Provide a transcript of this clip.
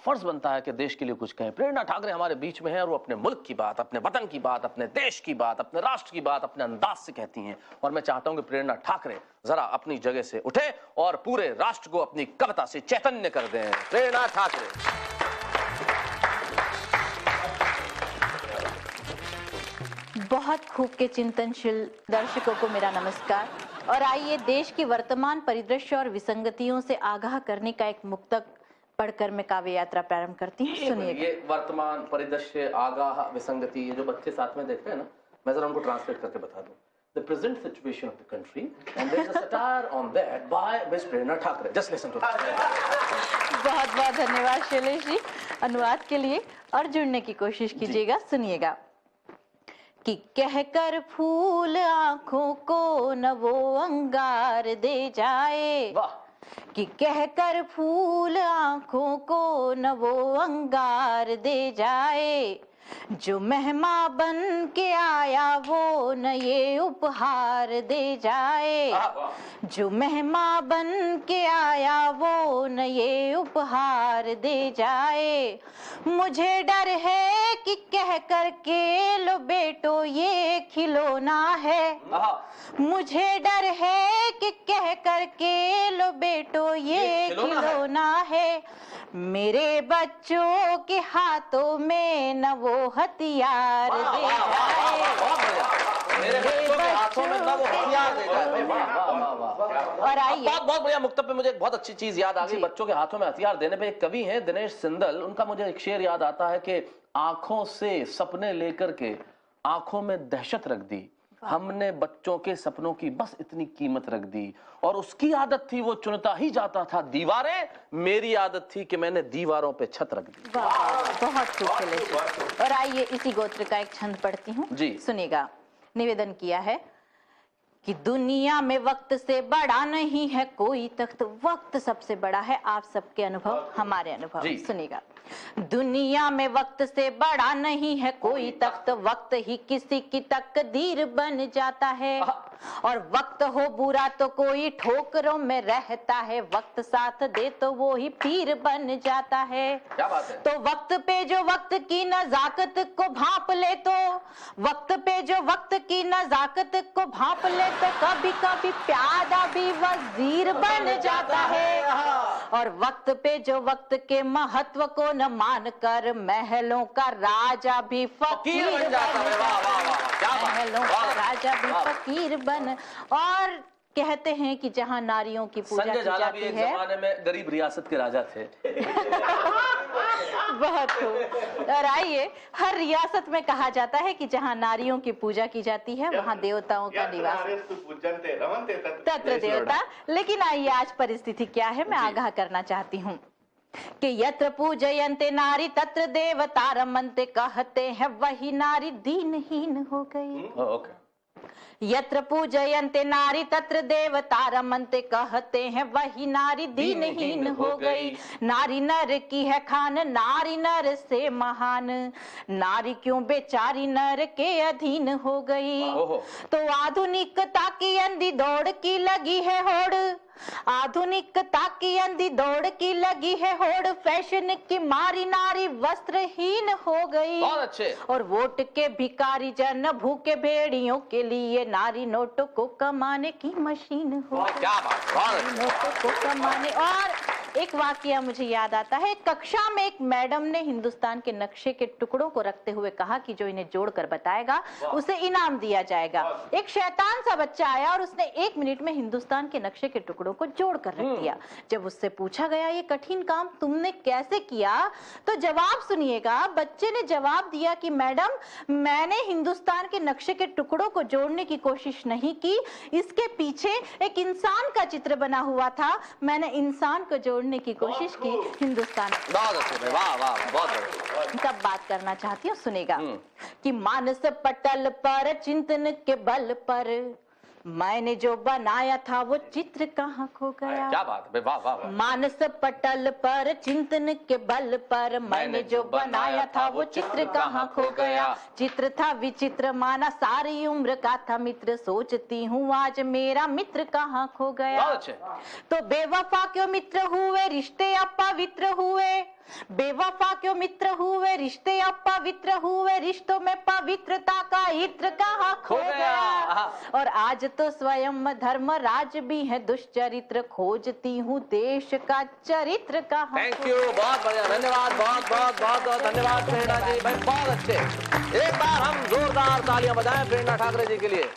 फर्ज बनता है कि देश के लिए कुछ कहें। प्रेरणा ठाकरे हमारे बीच में है और वो अपने मुल्क की बात, अपने वतन की बात, अपने देश की बात, अपने राष्ट्र की बात अपने अंदाज से कहती हैं। और मैं चाहता हूं कि प्रेरणा ठाकरे जरा अपनी जगह से उठे और पूरे राष्ट्र को अपनी कविता से चैतन्य कर दें। प्रेरणा ठाकरे। बहुत खूब के चिंतनशील दर्शकों को मेरा नमस्कार। और आइए देश की वर्तमान परिदृश्य और विसंगतियों से आगाह करने का एक मुक्तक पढ़कर मैं काव्य यात्रा प्रारंभ करती हूँ। सुनिए। ये वर्तमान परिदृश्य, आगाह, विसंगति, ये जो बच्चे साथ में देखते हैं ना, मैं जरा उनको ट्रांसलेट करके बता दूं। The present situation of the country and there is a satire on that by Miss Prerna Thackeray. Just listen to that. बहुत बहुत धन्यवाद शैलेश जी अनुवाद के लिए। और जुड़ने की कोशिश कीजिएगा। सुनिएगा कि कहकर फूल आंखों को न वो अंगार दे जाए, कि कहकर फूल आंखों को न वो अंगार दे जाए, जो मेहमा बन के आया वो न ये उपहार दे जाए, जो मेहमा बन के आया वो न ये उपहार दे जाए। मुझे डर है कि कह कर के लो बेटो ये खिलौना है, मुझे डर है कि कह कर के लो बेटो ये खिलौना है, मेरे बच्चों के हाथों में न वो हथियार दे जाए, मेरे बच्चों के हाथों में ना वो हथियार दे जाए। और आइए बहुत बढ़िया मुक्तब पे मुझे एक बहुत अच्छी चीज याद आ गई बच्चों के हाथों में हथियार देने पे। एक कवि हैं दिनेश सिंदल, उनका मुझे एक शेर याद आता है कि आंखों से सपने लेकर के आंखों में दहशत रख दी, हमने बच्चों के सपनों की बस इतनी कीमत रख दी, और उसकी आदत थी वो चुनता ही जाता था दीवारें, मेरी आदत थी कि मैंने दीवारों पे छत रख दी। बहुत खूब। और आइए इसी गोत्र का एक छंद पढ़ती हूँ जी, सुनिएगा। निवेदन किया है कि दुनिया में वक्त से बड़ा नहीं है कोई तख्त, वक्त सबसे बड़ा है। आप सबके अनुभव, हमारे अनुभव, सुनिएगा। दुनिया में वक्त से बड़ा नहीं है कोई तख्त, वक्त ही किसी की तकदीर बन जाता है, और वक्त हो बुरा तो कोई ठोकरों में रहता है, वक्त साथ दे तो वो ही पीर बन जाता है। क्या बात है? तो वक्त पे जो वक्त की नजाकत को भांप ले, तो वक्त पे जो वक्त की नजाकत को भांप ले, तो कभी कभी प्यादा भी वजीर बन जाता है, और वक्त पे जो वक्त के महत्व को न मान कर महलों का राजा भी फकीर बन जाता है। महलों का राजा भी फकीर बन। और कहते हैं कि जहां नारियों की पूजा की जाती है, एक जमाने में गरीब रियासत के राजा थे। बहुत खूब। और आइए, हर रियासत में कहा जाता है कि जहां नारियों की पूजा की जाती है वहां देवताओं का निवास, तत्र देवता। लेकिन आइए आज परिस्थिति क्या है मैं आगाह करना चाहती हूँ कि यत्र पूजयन्ते नारी तत्र देवता रमन्ते, कहते हैं वही नारी दीनहीन हो गई। यत्र पूजयन्ते नारी तत्र देवता रमन्ते, कहते हैं वही नारी दीनहीन हो गई। नारी नर की है खान, नारी नर से महान, नारी क्यों बेचारी नर के अधीन हो गई। तो आधुनिकता की अंधी दौड़ की लगी है होड़, आधुनिकता की अंधी दौड़ की लगी है होड़, फैशन की मारी नारी वस्त्रहीन हो गई। और वोट के भिखारी जन भूखे भेड़ियों के लिए नारी नोटों को कमाने की मशीन हो गई। क्या बात, नोटों को कमाने। और एक वाकया मुझे याद आता है, कक्षा में एक मैडम ने हिंदुस्तान के नक्शे के टुकड़ों को रखते हुए कहा कि जो इन्हें जोड़कर बताएगा उसे इनाम दिया जाएगा। एक शैतान सा बच्चा आया और उसने 1 मिनट में हिंदुस्तान के नक्शे के टुकड़ों को जोड़कर रख दिया। जब उससे पूछा गया ये कठिन काम तुमने कैसे किया, तो जवाब सुनिएगा। बच्चे ने जवाब दिया कि मैडम, मैंने हिंदुस्तान के नक्शे के टुकड़ों को जोड़ने की कोशिश नहीं की, इसके पीछे एक इंसान का चित्र बना हुआ था, मैंने इंसान को जोड़ने की कोशिश की हिंदुस्तान। वाह वाह, बहुत तब बात करना चाहती हूँ, सुनेगा कि मानस पटल पर चिंतन के बल पर मैंने जो बनाया था वो चित्र कहाँ खो गया। क्या बात है, वाह वाह। मानस पटल पर चिंतन के बल पर मैंने जो बनाया था वो चित्र कहाँ खो गया। चित्र था विचित्र माना सारी उम्र का था मित्र, सोचती हूँ आज मेरा मित्र कहाँ खो गया। तो बेवफा क्यों मित्र हुए, रिश्ते अपवित्र हुए, बेवफा क्यों मित्र हुए, रिश्ते अपवित्र हुए, रिश्तों में पवित्रता का इत्र कहाँ खो गया। और आज तो स्वयं धर्म राज भी है दुष्चरित्र, खोजती हूँ देश का चरित्र कहाँ। थैंक यू, बहुत बढ़िया, धन्यवाद, बहुत बहुत बहुत बहुत धन्यवाद प्रेरणा जी भाई, बहुत अच्छे। एक बार हम जोरदार तालियां बजाएं प्रेरणा ठाकरे जी के लिए।